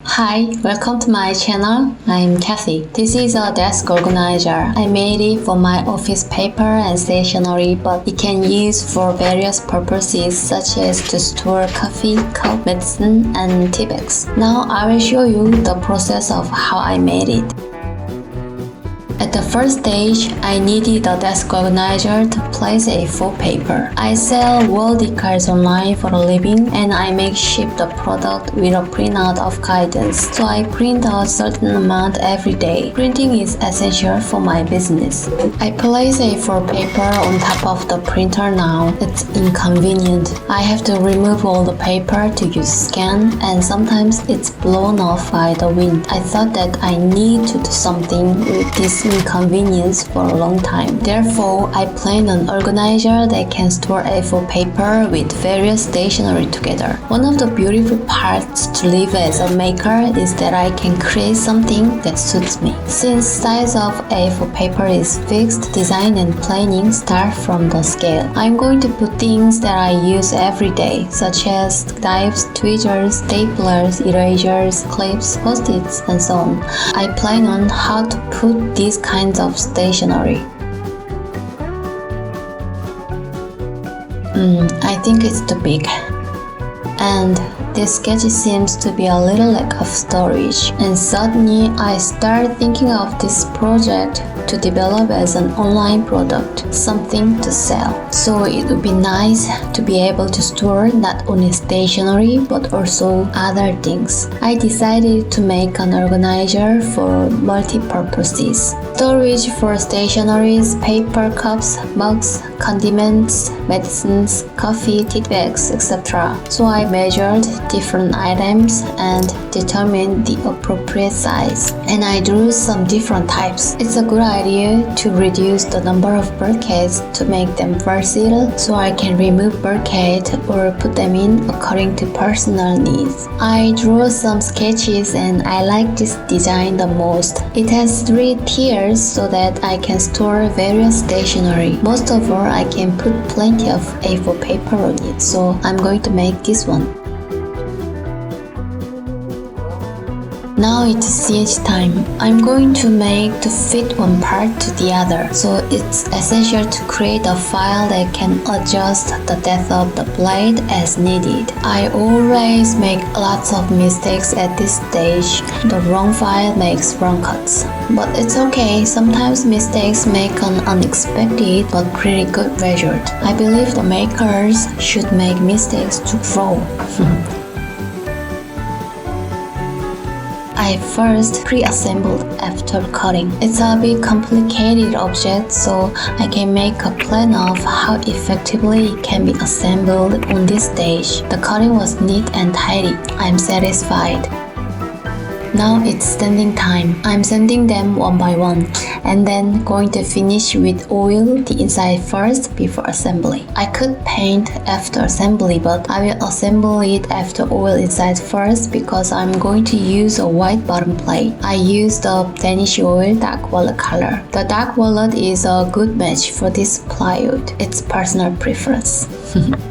Hi, welcome to my channel. I'm Cathy. This is a desk organizer. I made it for my office paper and stationery, but it can use for various purposes such as to store coffee, cup, medicine, and teabags. Now I will show you the process of how I made it. At the first stage, I needed a desk organizer to place A4 paper. I sell wall decals online for a living and I make ship the product with a printout of guidance. So I print a certain amount every day. Printing is essential for my business. I place A4 paper on top of the printer now. It's inconvenient. I have to remove all the paper to use scan and sometimes it's blown off by the wind. I thought that I need to do something with this inconvenience for a long time. Therefore, I plan an organizer that can store A4 paper with various stationery together. One of the beautiful parts to live as a maker is that I can create something that suits me. Since size of A4 paper is fixed, design and planning start from the scale. I'm going to put things that I use every day, such as knives, tweezers, staplers, erasers, clips, post-its, and so on. I plan on how to put these kinds of stationery. I think it's too big. And this sketch seems to be a little lack of storage. And suddenly I started thinking of this project to develop as an online product, something to sell. So it would be nice to be able to store not only stationery but also other things. I decided to make an organizer for multi-purposes. Storage for stationeries, paper cups, mugs, condiments, medicines, coffee, tea bags, etc. So I measured different items and determined the appropriate size. And I drew some different types. It's a good idea to reduce the number of buckets to make them versatile so I can remove buckets or put them in according to personal needs. I drew some sketches and I like this design the most. It has 3 tiers so that I can store various stationery. Most of all, I can put plenty of A4 paper on it, so I'm going to make this one. Now it's CNC time. I'm going to make to fit one part to the other, so it's essential to create a file that can adjust the depth of the blade as needed. I always make lots of mistakes at this stage. The wrong file makes wrong cuts. But it's okay, sometimes mistakes make an unexpected but pretty good result. I believe the makers should make mistakes to grow. I first pre-assembled after cutting. It's a bit complicated object, so I can make a plan of how effectively it can be assembled on this stage. The cutting was neat and tidy. I'm satisfied. Now it's sanding time. I'm sanding them one by one and then going to finish with oil the inside first before assembly. I could paint after assembly, but I will assemble it after oil inside first because I'm going to use a white bottom plate. I used the Danish oil dark walnut color. The dark walnut is a good match for this plywood. It's personal preference.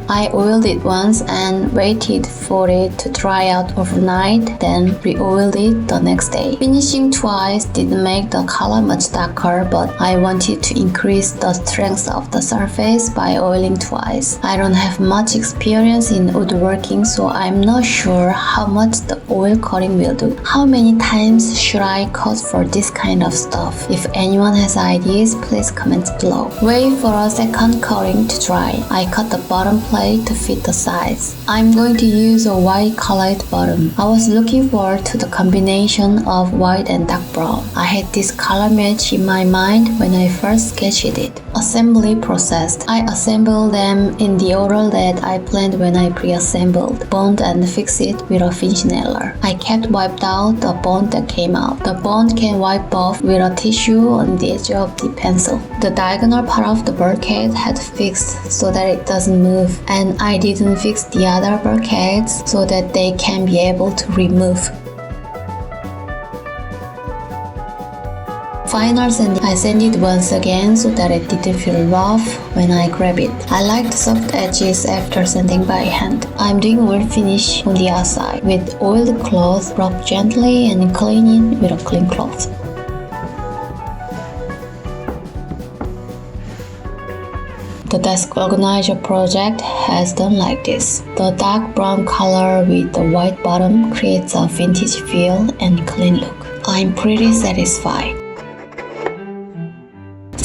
I oiled it once and waited for it to dry out overnight, then re-oiled it the next day. Finishing twice didn't make the color much darker, but I wanted to increase the strength of the surface by oiling twice. I don't have much experience in woodworking, so I'm not sure how much the oil coating will do. How many times should I cut for this kind of stuff? If anyone has ideas, please comment below. Wait for a second coating to dry. I cut the bottom plate to fit the size. I'm going to use a white colored bottom. I was looking forward to the combination of white and dark brown. I had this color match in my mind when I first sketched it. Assembly process. I assembled them in the order that I planned when I pre-assembled. Bond and fix it with a finish nailer. I kept wiped out the bond that came out. The bond can wipe off with a tissue on the edge of the pencil. The diagonal part of the bucket had fixed so that it doesn't move, and I didn't fix the other buckets so that they can be able to remove. Final sanding, I sanded once again so that it didn't feel rough when I grab it. I like the soft edges after sanding by hand. I'm doing oil finish on the outside. With oiled cloth, rub gently and clean it with a clean cloth. The desk organizer project has done like this. The dark brown color with the white bottom creates a vintage feel and clean look. I'm pretty satisfied.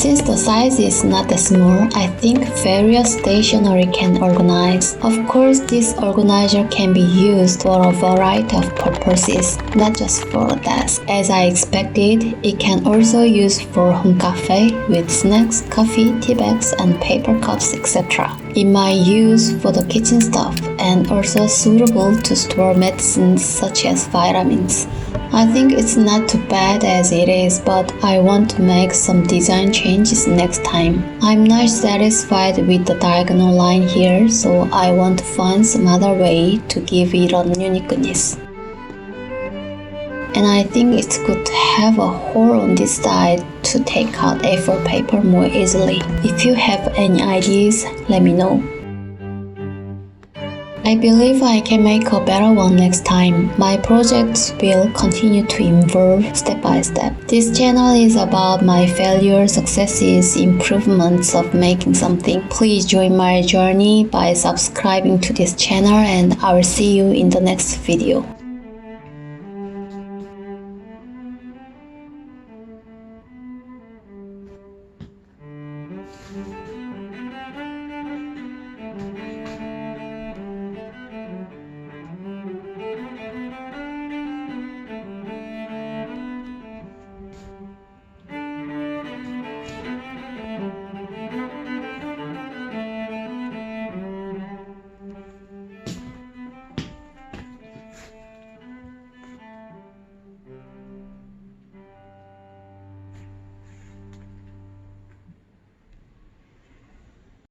Since the size is not that small, I think various stationery can organize. Of course, this organizer can be used for a variety of purposes, not just for a desk. As I expected, it can also use for home cafe with snacks, coffee, tea bags, and paper cups, etc. It might use for the kitchen stuff and also suitable to store medicines such as vitamins. I think it's not too bad as it is, but I want to make some design changes next time. I'm not satisfied with the diagonal line here, so I want to find some other way to give it a uniqueness. And I think it's good to have a hole on this side to take out A4 paper more easily. If you have any ideas, let me know. I believe I can make a better one next time. My projects will continue to evolve step by step. This channel is about my failures, successes, improvements of making something. Please join my journey by subscribing to this channel, and I will see you in the next video.